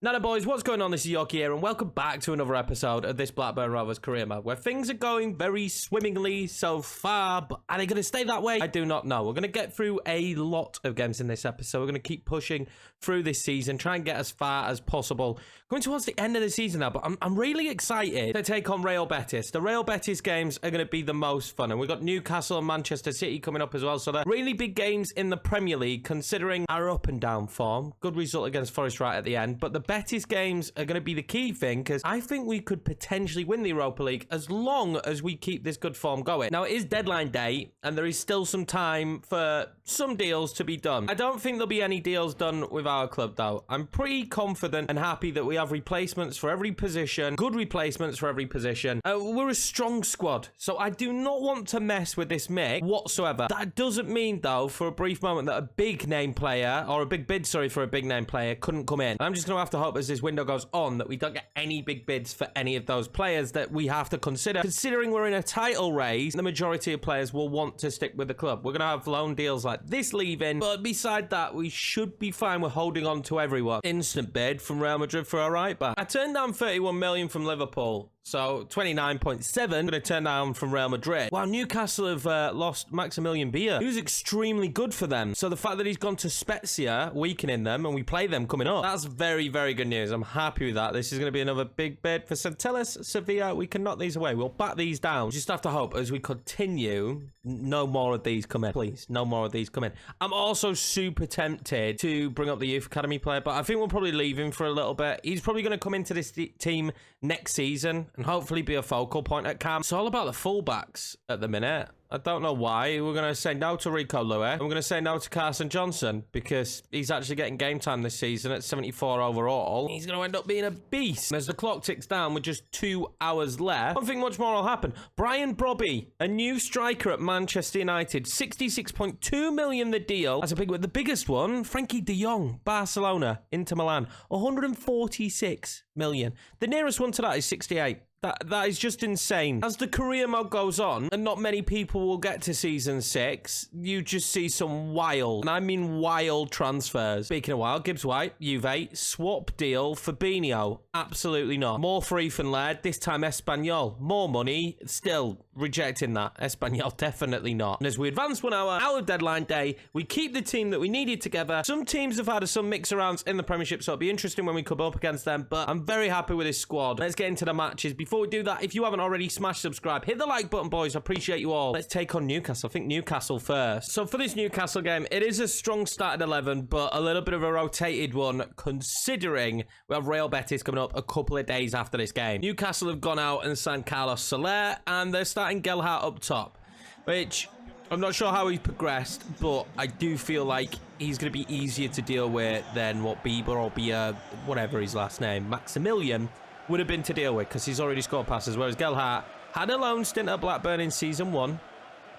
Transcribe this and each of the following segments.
Now boys, what's going on? This is Yorkie here and welcome back to another episode of this Blackburn Rovers career mode where things are going very swimmingly so far, but are they going to stay that way? I do not know. We're going to get through a lot of games in this episode. We're going to keep pushing through this season, try and get as far as possible. Going towards the end of the season now, but I'm really excited to take on Real Betis. The Real Betis games are going to be the most fun, and we've got Newcastle and Manchester City coming up as well, so they're really big games in the Premier League considering our up and down form. Good result against Forest right at the end, but the Betis games are going to be the key thing because I think we could potentially win the Europa League as long as we keep this good form going. Now, it is deadline day and there is still some time for some deals to be done. I don't think there'll be any deals done with our club though. I'm pretty confident and happy that we have replacements for every position, good replacements for every position. We're a strong squad, so I do not want to mess with this mix whatsoever. That doesn't mean though for a brief moment that a big name player, or a big bid, sorry, for a big name player couldn't come in. I'm just going to have to hope as this window goes on that we don't get any big bids for any of those players that we have to consider. Considering we're in a title race, the majority of players will want to stick with the club. We're going to have loan deals like this leaving, but beside that, we should be fine with holding on to everyone. Instant bid from Real Madrid for our right back. I turned down 31 million from Liverpool. So 29.7 going to turn down from Real Madrid. Wow, Newcastle have lost Maximilian Beer. He was extremely good for them. So the fact that he's gone to Spezia, weakening them, and we play them coming up, that's very, very good news. I'm happy with that. This is going to be another big bid for Sanchez, Sevilla. We can knock these away. We'll bat these down. Just have to hope as we continue, no more of these come in. Please, no more of these come in. I'm also super tempted to bring up the youth academy player, but I think we'll probably leave him for a little bit. He's probably going to come into this team next season and hopefully be a focal point at camp. It's all about the fullbacks at the minute. I don't know why. We're going to say no to Rico Lewis. And we're going to say no to Carson Johnson because he's actually getting game time this season at 74 overall. He's going to end up being a beast. And as the clock ticks down with just 2 hours left, I don't think much more will happen. Brian Brobby, a new striker at Manchester United. 66.2 million the deal. That's a big one. The biggest one, Frankie de Jong, Barcelona, Inter Milan. 146 million. The nearest one to that is 68. That is just insane. As the career mode goes on, and not many people will get to season 6, you just see some wild, and I mean wild transfers. Speaking of wild, Gibbs White, Juve, swap deal, Fabinho, absolutely not. More for Ethan Laird, this time Espanyol. More money, still rejecting that. Espanyol, definitely not. And as we advance 1 hour out of deadline day, we keep the team that we needed together. Some teams have had some mix-arounds in the Premiership, so it'll be interesting when we come up against them, but I'm very happy with this squad. Let's get into the matches. Before we do that, if you haven't already, smash subscribe, hit the like button, boys. I appreciate you all. Let's take on Newcastle. I think Newcastle first. So for this Newcastle game, it is a strong starting 11, but a little bit of a rotated one considering we have Real Betis coming up a couple of days after this game. Newcastle have gone out and signed Carlos Soler, and they're starting Gelhardt up top, which I'm not sure how he's progressed, but I do feel like he's going to be easier to deal with than what Bieber or Bia, whatever his last name, Maximilian, would have been to deal with because he's already scored passes, whereas Gelhardt had a loan stint at Blackburn in season 1,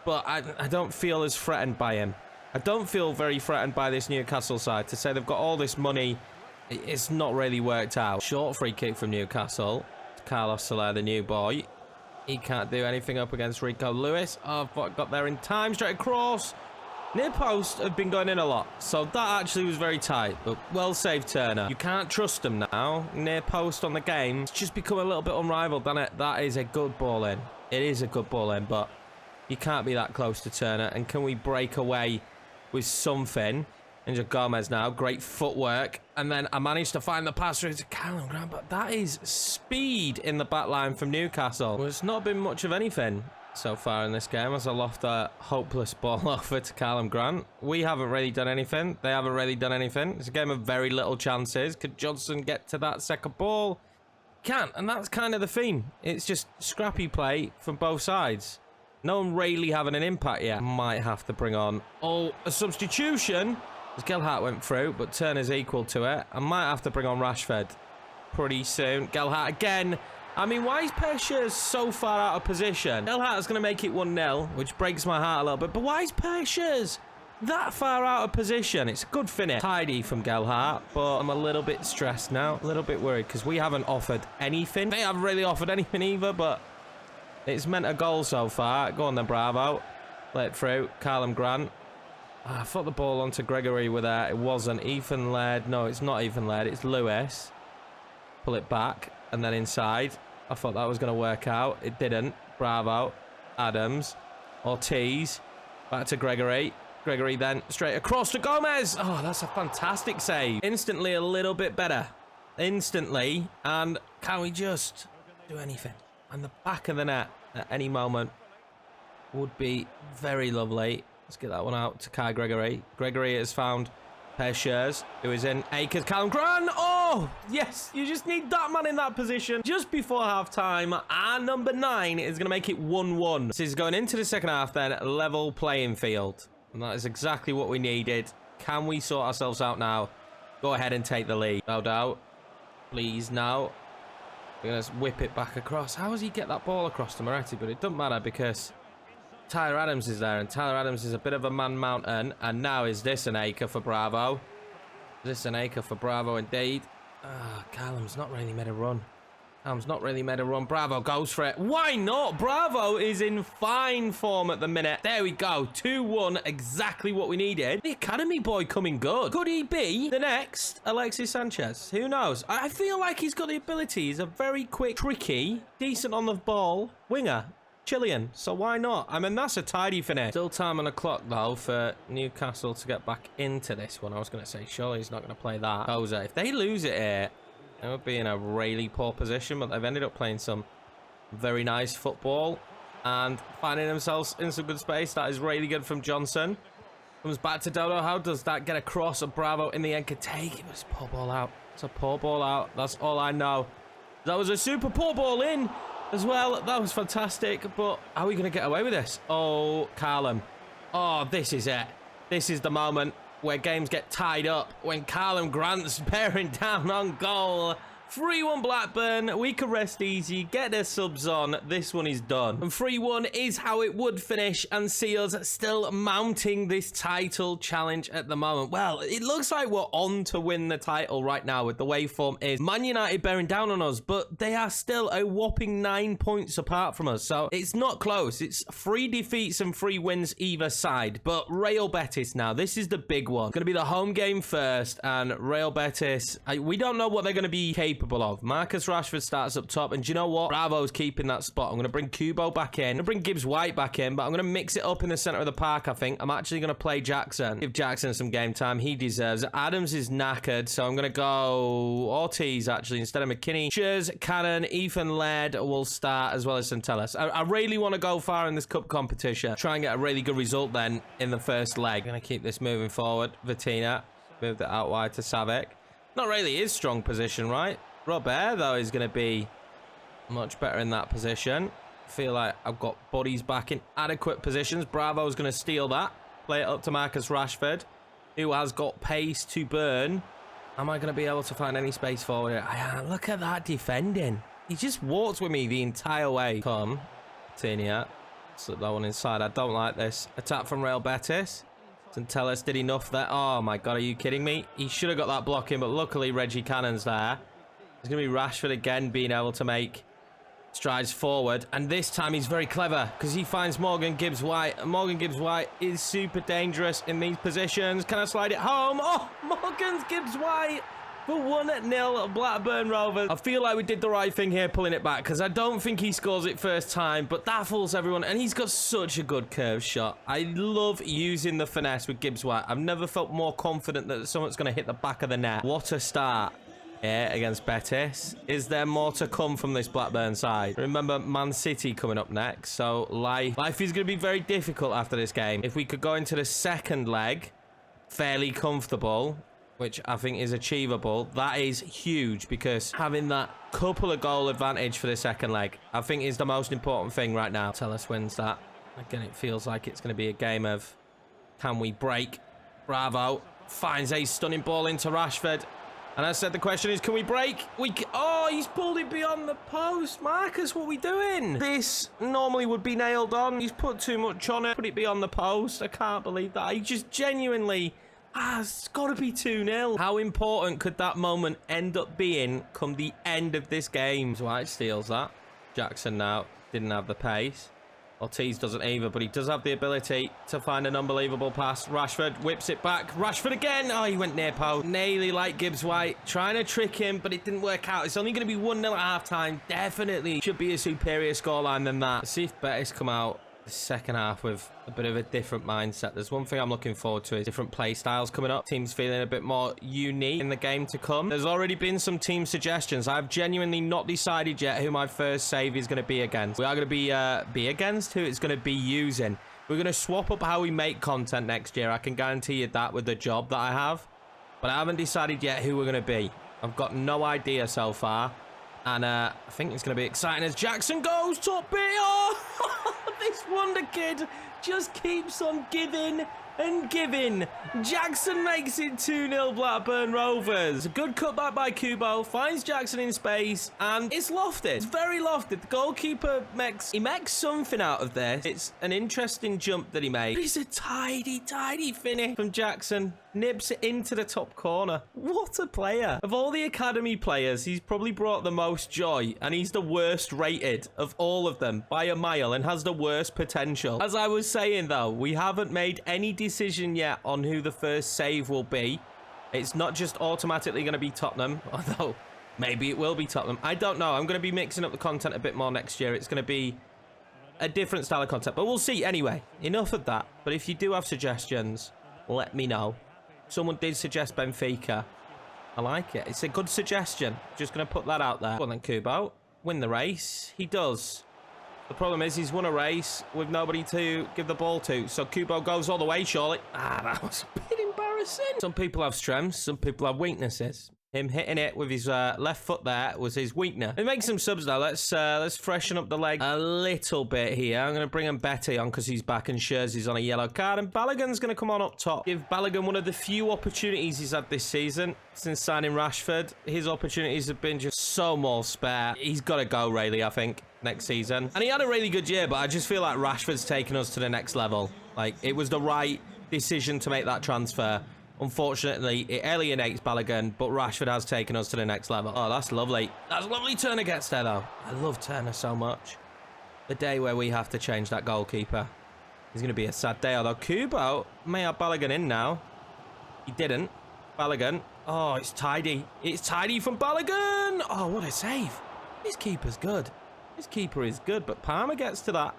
but I don't feel as threatened by him. I don't feel very threatened by this Newcastle side. To say they've got all this money, it's not really worked out. Short free kick from Newcastle. Carlos Soler, the new boy. He can't do anything up against Rico Lewis. Oh, but got there in time. Straight across. Near post have been going in a lot, so that actually was very tight, but well saved Turner. You can't trust him now. Near post on the game. It's just become a little bit unrivaled, doesn't it? That is a good ball in. It is a good ball in, but you can't be that close to Turner. And can we break away with something? Angel Gomez now, great footwork. And then I managed to find the pass through to Callum Grant, but that is speed in the back line from Newcastle. Well, it's not been much of anything so far in this game as I loft a hopeless ball over to Callum Grant. We haven't really done anything. They haven't really done anything. It's a game of very little chances. Could Johnson get to that second ball? Can't, and that's kind of the theme. It's just scrappy play from both sides. No one really having an impact yet. Might have to bring on a substitution as Gelhardt went through, but Turner's equal to it. I might have to bring on Rashford pretty soon. Gelhardt again. I mean, why is Pesha so far out of position? Gelhardt's going to make it 1-0, which breaks my heart a little bit. But why is Pesha that far out of position? It's a good finish. Tidy from Gelhardt, but I'm a little bit stressed now. A little bit worried because we haven't offered anything. They haven't really offered anything either, but it's meant a goal so far. Go on then, Bravo. Let it through. Callum Grant. I thought the ball onto Gregory with that. It wasn't. Ethan Laird. No, it's not Ethan Laird. It's Lewis. Pull it back and then inside. I thought that was going to work out. It didn't. Bravo. Adams. Ortiz. Back to Gregory. Gregory then straight across to Gomez. Oh, that's a fantastic save. Instantly a little bit better. Instantly. And can we just do anything? And the back of the net at any moment would be very lovely. Let's get that one out to Kai Gregory. Gregory has found Peshers, who is in Akers. Callum Grant. Oh, yes. You just need that man in that position just before half-time. And number 9 is going to make it 1-1. This is going into the second half then. Level playing field. And that is exactly what we needed. Can we sort ourselves out now? Go ahead and take the lead. No doubt. Please, now. We're going to whip it back across. How does he get that ball across to Moretti? But it doesn't matter because Tyler Adams is there. And Tyler Adams is a bit of a man mountain. And now is this an acre for Bravo? Is this an acre for Bravo indeed? Ah, Callum's not really made a run. Bravo goes for it. Why not? Bravo is in fine form at the minute. There we go. 2-1. Exactly what we needed. The academy boy coming good. Could he be the next Alexis Sanchez? Who knows? I feel like he's got the ability. He's a very quick, tricky, decent on the ball winger. Chilean. So why not? I mean, that's a tidy finish. Still time on the clock, though, for Newcastle to get back into this one. I was going to say, surely he's not going to play that. Jose, if they lose it here, they would be in a really poor position, but they've ended up playing some very nice football and finding themselves in some good space. That is really good from Johnson. Comes back to Dodo. How does that get across? Bravo in the end could take it, but it's a poor ball out. It's a poor ball out. That's all I know. That was a super poor ball in as well. That was fantastic, but are we going to get away with this? Oh, Callum. Oh, this is it. This is the moment where games get tied up, when Callum Grant's bearing down on goal. 3-1 Blackburn. We can rest easy, get their subs on. This one is done. And 3-1 is how it would finish, and see us still mounting this title challenge at the moment. Well, it looks like we're on to win the title right now with the way form is. Man United bearing down on us, but they are still a whopping 9 points apart from us. So it's not close. It's 3 defeats and 3 wins either side. But Real Betis now, this is the big one. Going to be the home game first, and Real Betis, we don't know what they're going to be capable of. Marcus Rashford starts up top, and do you know what? Bravo's keeping that spot. I'm going to bring Kubo back in. I'm going to bring Gibbs White back in, but I'm going to mix it up in the center of the park, I think. I'm actually going to play Jackson. Give Jackson some game time. He deserves it. Adams is knackered, so I'm going to go Ortiz, actually, instead of McKinney. Shers, Cannon, Ethan Laird will start, as well as Santellas. I really want to go far in this cup competition. Try and get a really good result then in the first leg. Going to keep this moving forward. Vitina moved it out wide to Savic. Not really his strong position, right? Robert, though, is going to be much better in that position. I feel like I've got bodies back in adequate positions. Bravo's going to steal that. Play it up to Marcus Rashford, who has got pace to burn. Am I going to be able to find any space forward here? Look at that defending. He just walks with me the entire way. Come. Tinia. Slip that one inside. I don't like this. Attack from Real Betis. Santellas did enough there. Oh, my God. Are you kidding me? He should have got that block in, but luckily Reggie Cannon's there. It's going to be Rashford again being able to make strides forward. And this time he's very clever because he finds Morgan Gibbs-White. And Morgan Gibbs-White is super dangerous in these positions. Can I slide it home? Oh, Morgan Gibbs-White for 1-0 Blackburn Rovers. I feel like we did the right thing here pulling it back because I don't think he scores it first time. But that fools everyone. And he's got such a good curve shot. I love using the finesse with Gibbs-White. I've never felt more confident that someone's going to hit the back of the net. What a start. Yeah, against Betis. Is there more to come from this Blackburn side? Remember, Man City coming up next. So life is going to be very difficult after this game. If we could go into the second leg fairly comfortable, which I think is achievable, that is huge because having that couple of goal advantage for the second leg, I think is the most important thing right now. Tellus wins that. Again, it feels like it's going to be a game of can we break? Bravo finds a stunning ball into Rashford. And I said the question is, can we break? Oh, he's pulled it beyond the post. Marcus, what are we doing? This normally would be nailed on. He's put too much on it. Put it beyond the post. I can't believe that. He just genuinely... it's got to be 2-0. How important could that moment end up being come the end of this game? White steals that. Jackson now didn't have the pace. Ortiz doesn't either, but he does have the ability to find an unbelievable pass. Rashford whips it back. Rashford again. Oh, he went near post. Nearly like Gibbs White. Trying to trick him, but it didn't work out. It's only going to be 1-0 at half-time. Definitely should be a superior scoreline than that. Let's see if Betis come out the second half with a bit of a different mindset. There's one thing I'm looking forward to is different play styles coming up. Teams feeling a bit more unique in the game to come. There's already been some team suggestions. I've genuinely not decided yet who my first save is going to be against. We are going to be against who it's going to be using. We're going to swap up how we make content next year. I can guarantee you that with the job that I have. But I haven't decided yet who we're going to be. I've got no idea so far. And I think it's going to be exciting as Jackson goes top bit. Oh, this wonder kid just keeps on giving and giving. Jackson makes it 2-0 Blackburn Rovers. A good cutback by Kubo. Finds Jackson in space. And it's lofted. It's very lofted. The goalkeeper makes something out of this. It's an interesting jump that he made. But it's a tidy finish from Jackson. Nips it into the top corner. What a player. Of all the academy players, he's probably brought the most joy, and he's the worst rated of all of them by a mile and has the worst potential. As I was saying though, we haven't made any decision yet on who the first save will be. It's not just automatically going to be Tottenham, although maybe it will be Tottenham. I don't know. I'm going to be mixing up the content a bit more next year. It's going to be a different style of content, but we'll see. Anyway, enough of that. But if you do have suggestions, let me know. Someone did suggest Benfica. I like it. It's a good suggestion. Just going to put that out there. Well then, Kubo. Win the race. He does. The problem is he's won a race with nobody to give the ball to. So Kubo goes all the way, surely. Ah, that was a bit embarrassing. Some people have strengths. Some people have weaknesses. Him hitting it with his left foot there was his weakness. He makes some subs now. Let's freshen up the leg a little bit here. I'm going to bring Betty on because he's back and Scherzy's on a yellow card. And Balogun's going to come on up top. Give Balogun one of the few opportunities he's had this season since signing Rashford. His opportunities have been just so more spare. He's got to go, really, I think, next season. And he had a really good year, but I just feel like Rashford's taken us to the next level. Like, it was the right decision to make that transfer. Unfortunately, it alienates Balogun, but Rashford has taken us to the next level. Oh, that's lovely. That's lovely. Turner gets there, though. I love Turner so much. The day where we have to change that goalkeeper is going to be a sad day, although Kubo may have Balogun in now. He didn't. Balogun. Oh, it's tidy. It's tidy from Balogun. Oh, what a save. His keeper's good. His keeper is good, but Palmer gets to that.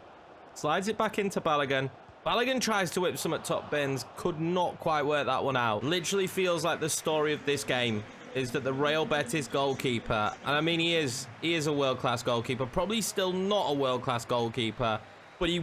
Slides it back into Balogun. Balogun tries to whip some at top bins. Could not quite work that one out. Literally feels like the story of this game is that the Real Betis goalkeeper, and I mean he is a world-class goalkeeper, probably still not a world-class goalkeeper, but he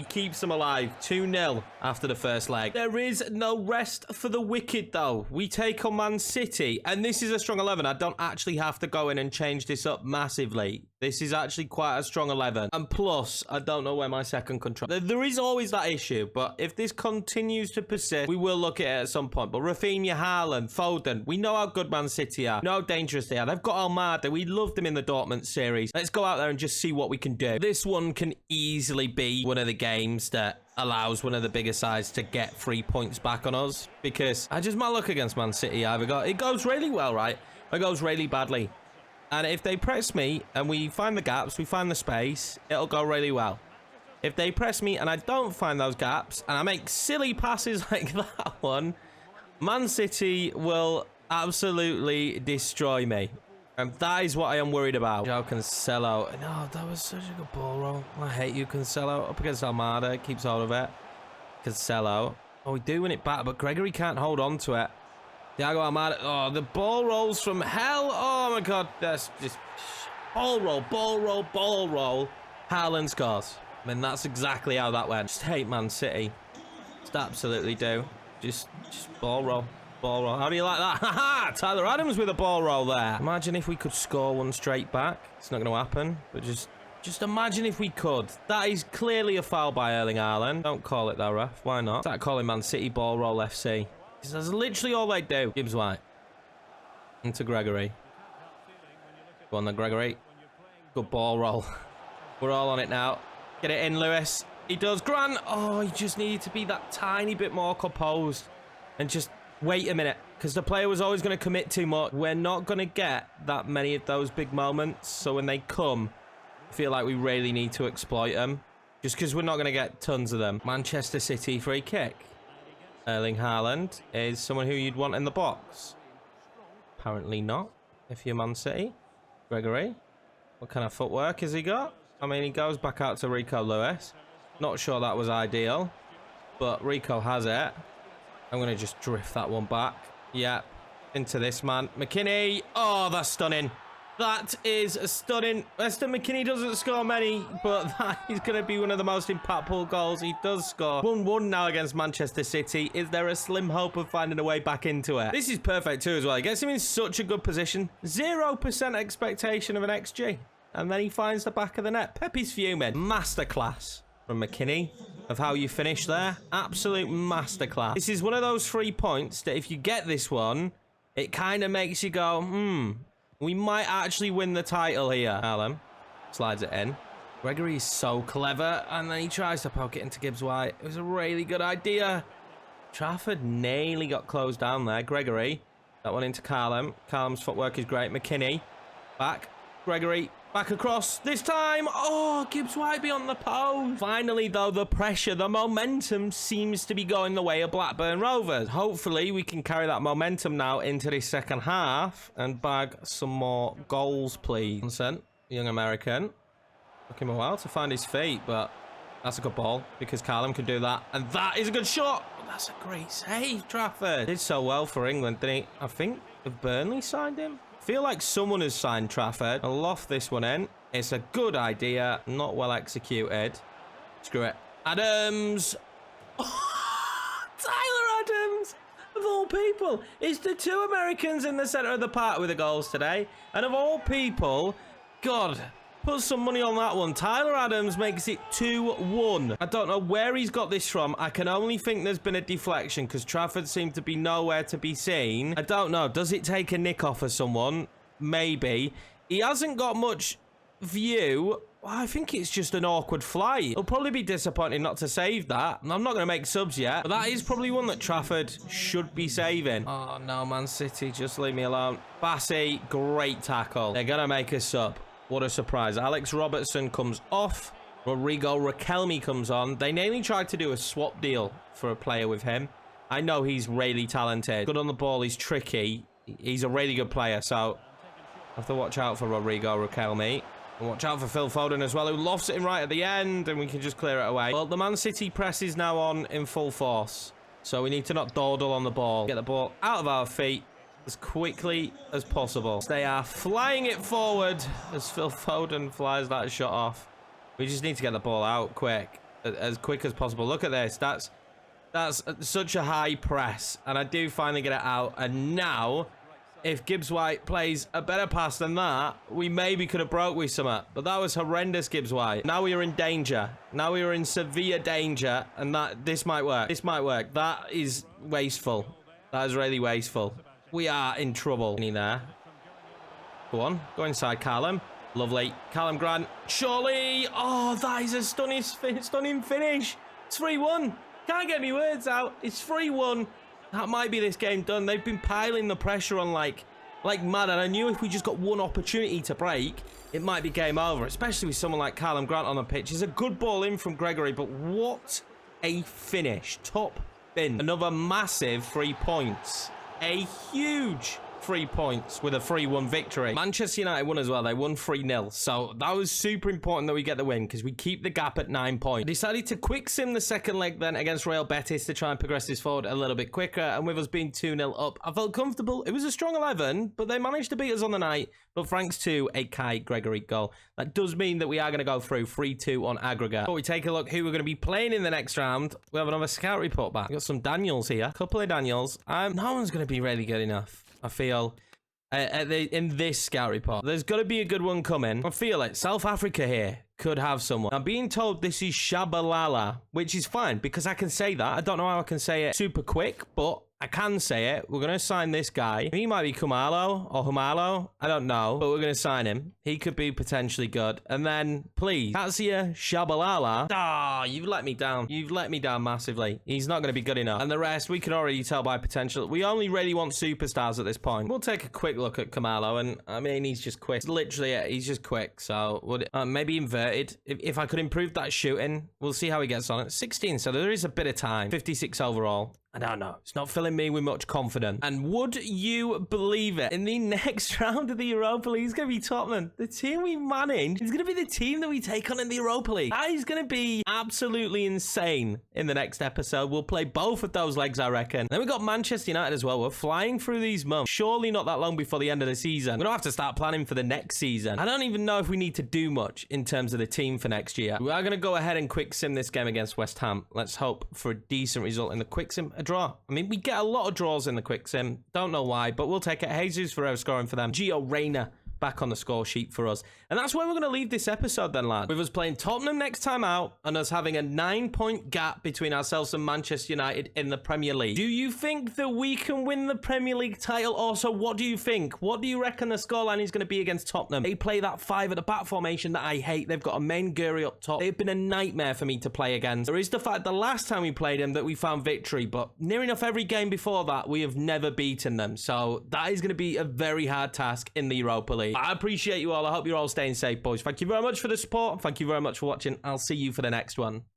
keeps them alive. 2-0 after the first leg. There is no rest for the wicked though. We take on Man City, and this is a strong 11. I don't actually have to go in and change this up massively. This is actually quite a strong 11. And plus, I don't know where my second control... There is always that issue, but if this continues to persist, we will look at it at some point. But Rafinha, Haaland, Foden, we know how good Man City are. We know how dangerous they are. They've got Almada. We loved them in the Dortmund series. Let's go out there and just see what we can do. This one can easily be one of the games that allows one of the bigger sides to get 3 points back on us, because I just might look against Man City. It goes really well, right? It goes really badly. And if they press me and we find the gaps, we find the space, it'll go really well. If they press me and I don't find those gaps and I make silly passes like that one, Man City will absolutely destroy me. And that is what I am worried about. João Cancelo. No, that was such a good ball roll. I hate you, Cancelo. Up against Almada. Keeps hold of it. Cancelo. Oh, we do win it back, but Gregory can't hold on to it. Thiago Almada. Oh, the ball rolls from hell. Oh, my God. That's just... Ball roll, ball roll, ball roll. Haaland scores. I mean, that's exactly how that went. Just hate Man City. Just absolutely do. Just ball roll. Ball roll. How do you like that? Haha! Tyler Adams with a ball roll there. Imagine if we could score one straight back. It's not going to happen, but just imagine if we could. That is clearly a foul by Erling Haaland. Don't call it though, ref. Why not? Start calling Man City ball roll FC. Because that's literally all they do. Gibbs White. Into Gregory. Go on then, Gregory. Good ball roll. We're all on it now. Get it in, Lewis. He does. Grant. Oh, he just needed to be that tiny bit more composed. And just... wait a minute, because the player was always going to commit too much. We're not going to get that many of those big moments. So when they come, I feel like we really need to exploit them. just because we're not going to get tons of them. Manchester City free kick. Erling Haaland is someone who you'd want in the box. Apparently not, if you're Man City. Gregory. What kind of footwork has he got? I mean, he goes back out to Rico Lewis. Not sure that was ideal, but Rico has it. I'm going to just drift that one back. Yep. Into this man. McKinney. Oh, that's stunning. That is stunning. Weston McKinney doesn't score many, but that is going to be one of the most impactful goals he does score. 1-1 now against Manchester City. Is there a slim hope of finding a way back into it? This is perfect too as well. It gets him in such a good position. 0% expectation of an XG. And then he finds the back of the net. Pepe's fuming. Masterclass from McKinney of how you finish there. Absolute masterclass. This is one of those 3 points that if you get this one, it kind of makes you go, we might actually win the title here. Allen slides it in. Gregory's so clever, and then he tries to poke it into Gibbs-White. It was a really good idea. Trafford nearly got closed down there. Gregory, that one into Callum. Callum's footwork is great. McKinney, back. Gregory, back across. This time, oh, Gibbs-White beyond the post. Finally, though, the pressure, the momentum seems to be going the way of Blackburn Rovers. Hopefully, we can carry that momentum now into the second half and bag some more goals, please. Consent, young American. Took him a while to find his feet, but that's a good ball because Callum can do that. And that is a good shot. Oh, that's a great save, Trafford. Did so well for England, didn't he? I think, have Burnley signed him? Feel like someone has signed Trafford. I'll loft this one in. It's a good idea, not well executed. Screw it. Adams. Oh, Tyler Adams, of all people. It's the 2 Americans in the center of the park with the goals today. And of all people, God, put some money on that one. Tyler Adams makes it 2-1. I don't know where he's got this from. I can only think there's been a deflection because Trafford seemed to be nowhere to be seen. I don't know. Does it take a nick off of someone? Maybe. He hasn't got much view. I think it's just an awkward flight. It'll probably be disappointing not to save that. I'm not going to make subs yet, but that is probably one that Trafford should be saving. Oh, no, Man City. Just leave me alone. Bassey, great tackle. They're going to make a sub. What a surprise. Alex Robertson comes off. Rodrigo Riquelme comes on. They nearly tried to do a swap deal for a player with him. I know he's really talented. Good on the ball. He's tricky. He's a really good player. So I have to watch out for Rodrigo Riquelme. And watch out for Phil Foden as well, who lofts it in right at the end. And we can just clear it away. Well, the Man City press is now on in full force. So we need to not dawdle on the ball. Get the ball out of our feet as quickly as possible. They are flying it forward as Phil Foden flies that shot off. We just need to get the ball out quick as possible. Look at this. That's such a high press, and I do finally get it out. And now, if Gibbs-White plays a better pass than that, we maybe could have broke with something. But that was horrendous, Gibbs-White. Now we are in danger. Now we are in severe danger, and this might work. This might work. That is wasteful. That is really wasteful. We are in trouble. In there. Go on. Go inside, Callum. Lovely. Callum Grant. Surely. Oh, that is a stunning finish. It's 3-1. Can't get me words out. It's 3-1. That might be this game done. They've been piling the pressure on like mad. And I knew if we just got one opportunity to break, it might be game over. Especially with someone like Callum Grant on the pitch. It's a good ball in from Gregory. But what a finish. Top bin. Another massive 3 points. A huge 3 points with a 3-1 victory. Manchester United won as well. They won 3-0. So that was super important that we get the win because we keep the gap at 9 points. I decided to quick sim the second leg then against Real Betis to try and progress this forward a little bit quicker. And with us being 2-0 up, I felt comfortable. It was a strong 11, but they managed to beat us on the night. But thanks to a Kai Gregory goal. That does mean that we are going to go through 3-2 on aggregate. But we take a look who we're going to be playing in the next round. We have another scout report back. We've got some Daniels here. A couple of Daniels. No one's going to be really good enough, I feel, in this scout report. There's got to be a good one coming. I feel it. South Africa here could have someone. I'm being told this is Shabalala, which is fine because I can say that. I don't know how I can say it super quick, but I can say it. We're going to sign this guy. He might be Kumalo or Humalo. I don't know, but we're going to sign him. He could be potentially good. And then, please, Katsia Shabalala. Ah, you've let me down. You've let me down massively. He's not going to be good enough. And the rest, we can already tell by potential. We only really want superstars at this point. We'll take a quick look at Kumalo, and I mean, he's just quick. It's literally it. He's just quick. So, would maybe inverted. If I could improve that shooting, we'll see how he gets on. 16, so there is a bit of time. 56 overall. I don't know. It's not filling me with much confidence. And would you believe it? In the next round of the Europa League, it's going to be Tottenham. The team we manage is going to be the team that we take on in the Europa League. That is going to be absolutely insane in the next episode. We'll play both of those legs, I reckon. Then we got Manchester United as well. We're flying through these months. Surely not that long before the end of the season. We're going to have to start planning for the next season. I don't even know if we need to do much in terms of the team for next year. We are going to go ahead and quick sim this game against West Ham. Let's hope for a decent result in the quick sim. A draw. I mean, we get a lot of draws in the quick sim. Don't know why, but we'll take it. Jesus Ferreira scoring for them. Gio Reyna back on the score sheet for us. And that's where we're going to leave this episode then, lad. With us playing Tottenham next time out and us having a 9-point gap between ourselves and Manchester United in the Premier League. Do you think that we can win the Premier League title? Also, what do you think? What do you reckon the scoreline is going to be against Tottenham? They play that 5 at the back formation that I hate. They've got a main Guri up top. They've been a nightmare for me to play against. There is the fact the last time we played them that we found victory, but near enough every game before that, we have never beaten them. So that is going to be a very hard task in the Europa League. I appreciate you all. I hope you're all staying safe, boys. Thank you very much for the support. Thank you very much for watching. I'll see you for the next one.